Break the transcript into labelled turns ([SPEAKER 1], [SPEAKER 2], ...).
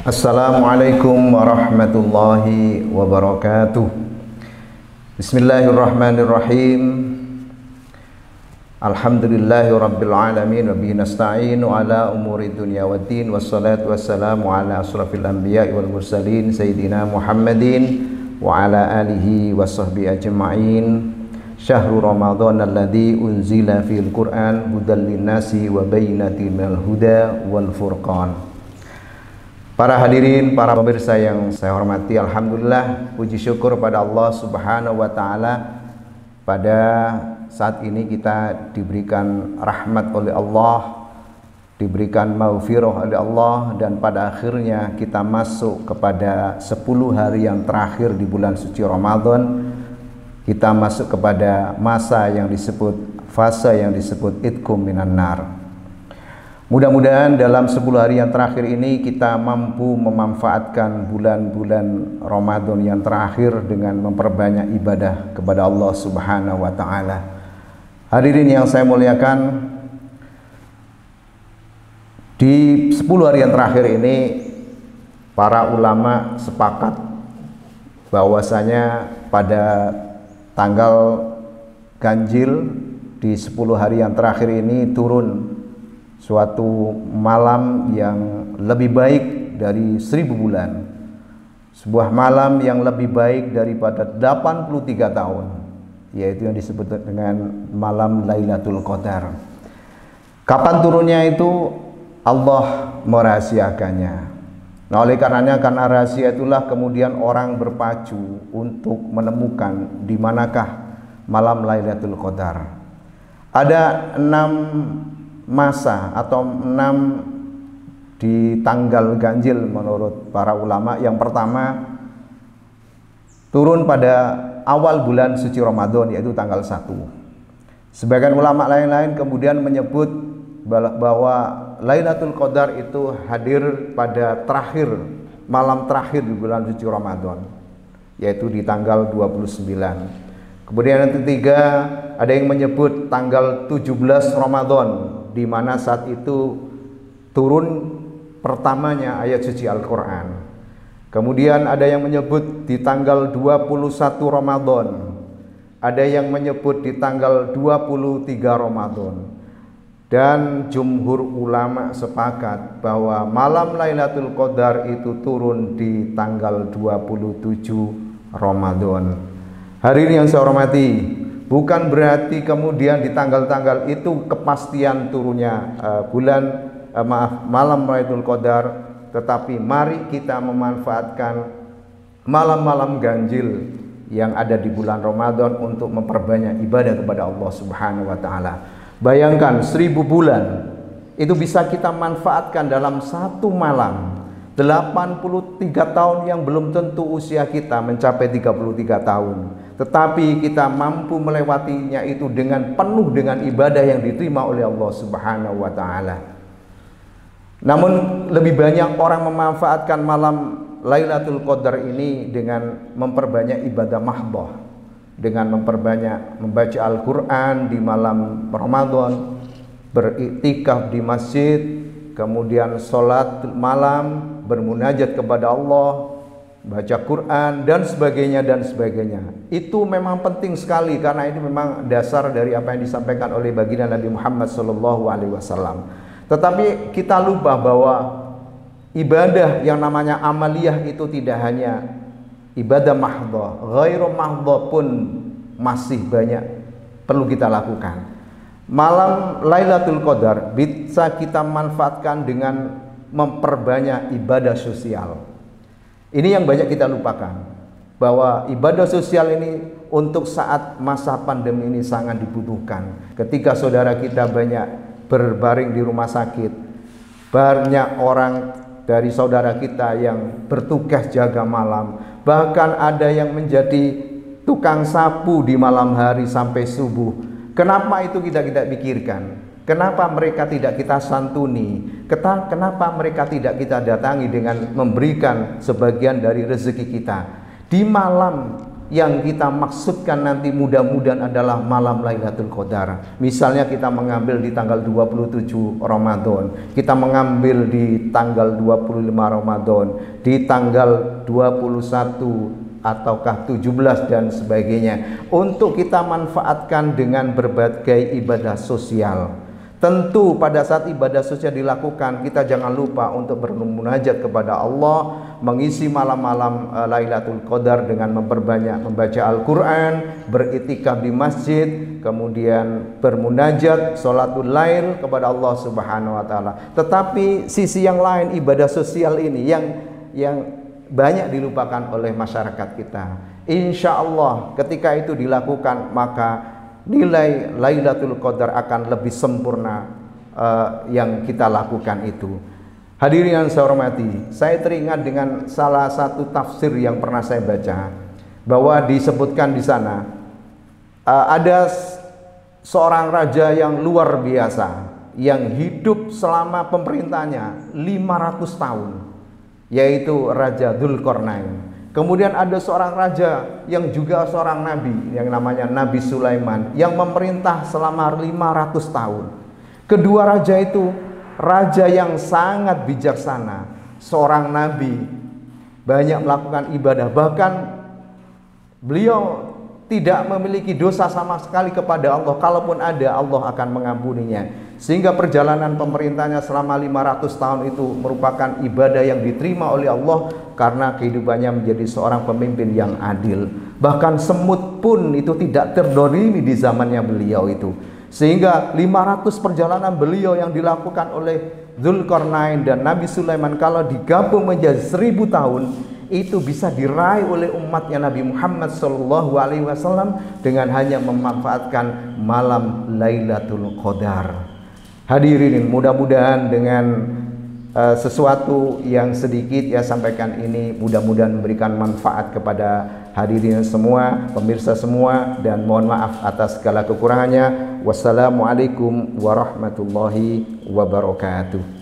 [SPEAKER 1] Assalamualaikum warahmatullahi wabarakatuh. Bismillahirrahmanirrahim. Alhamdulillahi rabbil alamin wa bihi nasta'inu ala umuri dunya waddin, wassalatu wassalamu ala asrafil anbiya'i wal mursalin sayyidina Muhammadin wa ala alihi wa sahbihi ajma'in. Syahrul Ramadan alladzi unzila fil Qur'an hudal linnasi wa bayyinatin minal huda wal furqan. Para hadirin, para pemirsa yang saya hormati, alhamdulillah, puji syukur pada Allah Subhanahu wa taala. Pada saat ini kita diberikan rahmat oleh Allah, diberikan maghfirah oleh Allah, dan pada akhirnya kita masuk kepada 10 hari yang terakhir di bulan suci Ramadan. Kita masuk kepada masa yang disebut, fase yang disebut idkum minan nar. Mudah-mudahan dalam 10 hari yang terakhir ini kita mampu memanfaatkan bulan-bulan Ramadan yang terakhir dengan memperbanyak ibadah kepada Allah Subhanahu wa taala. Hadirin yang saya muliakan, di 10 hari yang terakhir ini para ulama sepakat bahwasanya pada tanggal ganjil di 10 hari yang terakhir ini turun suatu malam yang lebih baik dari 1000 bulan, sebuah malam yang lebih baik daripada 83 tahun, yaitu yang disebut dengan malam Lailatul Qadar. Kapan turunnya itu Allah merahasiakannya. Nah, oleh karenanya, karena rahasia itulah kemudian orang berpacu untuk menemukan di manakah malam Lailatul Qadar. Ada 6 masa atau 6 di tanggal ganjil menurut para ulama. Yang pertama, turun pada awal bulan suci Ramadan, yaitu tanggal 1. Sebagian ulama lain-lain kemudian menyebut bahwa Lailatul Qadar itu hadir pada malam terakhir di bulan suci Ramadan, yaitu di tanggal 29. Kemudian yang ketiga, ada yang menyebut tanggal 17 Ramadan, di mana saat itu turun pertamanya ayat suci Al-Quran. Kemudian ada yang menyebut di tanggal 21 Ramadan, ada yang menyebut di tanggal 23 Ramadan. Dan jumhur ulama sepakat bahwa malam Lailatul Qadar itu turun di tanggal 27 Ramadan. Hari ini yang saya hormati, bukan berarti kemudian di tanggal-tanggal itu kepastian turunnya malam Lailatul Qadar, tetapi mari kita memanfaatkan malam-malam ganjil yang ada di bulan Ramadan untuk memperbanyak ibadah kepada Allah Subhanahu wa taala. Bayangkan 1000 bulan itu bisa kita manfaatkan dalam satu malam. 83 tahun yang belum tentu usia kita mencapai 33 tahun, tetapi kita mampu melewatinya itu dengan penuh dengan ibadah yang diterima oleh Allah Subhanahu wa taala. Namun lebih banyak orang memanfaatkan malam Lailatul Qadar ini dengan memperbanyak ibadah mahdhah, dengan memperbanyak membaca Al-Quran di malam Ramadan, beriktikaf di masjid, kemudian sholat malam, bermunajat kepada Allah, baca Quran, dan sebagainya dan sebagainya. Itu memang penting sekali, karena ini memang dasar dari apa yang disampaikan oleh baginda Nabi Muhammad SAW. Tetapi kita lupa bahwa ibadah yang namanya amaliyah itu tidak hanya ibadah mahdhah, ghairu mahdhah pun masih banyak perlu kita lakukan. Malam Lailatul Qadar bisa kita manfaatkan dengan memperbanyak ibadah sosial. Ini yang banyak kita lupakan, bahwa ibadah sosial ini untuk saat masa pandemi ini sangat dibutuhkan. Ketika saudara kita banyak berbaring di rumah sakit, banyak orang dari saudara kita yang bertugas jaga malam, bahkan ada yang menjadi tukang sapu di malam hari sampai subuh. Kenapa itu kita pikirkan? Kenapa mereka tidak kita santuni? Kenapa mereka tidak kita datangi dengan memberikan sebagian dari rezeki kita? Di malam yang kita maksudkan nanti mudah-mudahan adalah malam Lailatul Qadar. Misalnya kita mengambil di tanggal 27 Ramadan, kita mengambil di tanggal 25 Ramadan, di tanggal 21 ataukah 17 dan sebagainya, untuk kita manfaatkan dengan berbagai ibadah sosial. Tentu pada saat ibadah sosial dilakukan, kita jangan lupa untuk bermunajat kepada Allah, mengisi malam-malam Lailatul Qadar dengan memperbanyak membaca Al-Quran, beriktikaf di masjid, kemudian bermunajat, sholatul lail kepada Allah Subhanahu wa Ta'ala. Tetapi sisi yang lain, ibadah sosial ini yang banyak dilupakan oleh masyarakat kita. Insya Allah ketika itu dilakukan, maka nilai Lailatul Qadar akan lebih sempurna yang kita lakukan itu. Hadirin yang saya hormati, saya teringat dengan salah satu tafsir yang pernah saya baca, bahwa disebutkan di sana ada seorang raja yang luar biasa yang hidup selama pemerintahnya 500 tahun, yaitu Raja Dzulqarnain. Kemudian ada seorang raja yang juga seorang nabi yang namanya Nabi Sulaiman yang memerintah selama 500 tahun. Kedua raja itu raja yang sangat bijaksana, seorang nabi, banyak melakukan ibadah, bahkan beliau tidak memiliki dosa sama sekali kepada Allah. Kalaupun ada, Allah akan mengampuninya. Sehingga perjalanan pemerintahnya selama 500 tahun itu merupakan ibadah yang diterima oleh Allah, karena kehidupannya menjadi seorang pemimpin yang adil. Bahkan semut pun itu tidak terdolimi di zamannya beliau itu. Sehingga 500 perjalanan beliau yang dilakukan oleh Dzulqarnain dan Nabi Sulaiman, kalau digabung menjadi 1000 tahun, itu bisa diraih oleh umatnya Nabi Muhammad SAW dengan hanya memanfaatkan malam Lailatul Qadar. Hadirin, mudah-mudahan dengan sesuatu yang sedikit ya sampaikan ini, mudah-mudahan memberikan manfaat kepada hadirin semua, pemirsa semua, dan mohon maaf atas segala kekurangannya. Wassalamualaikum warahmatullahi wabarakatuh.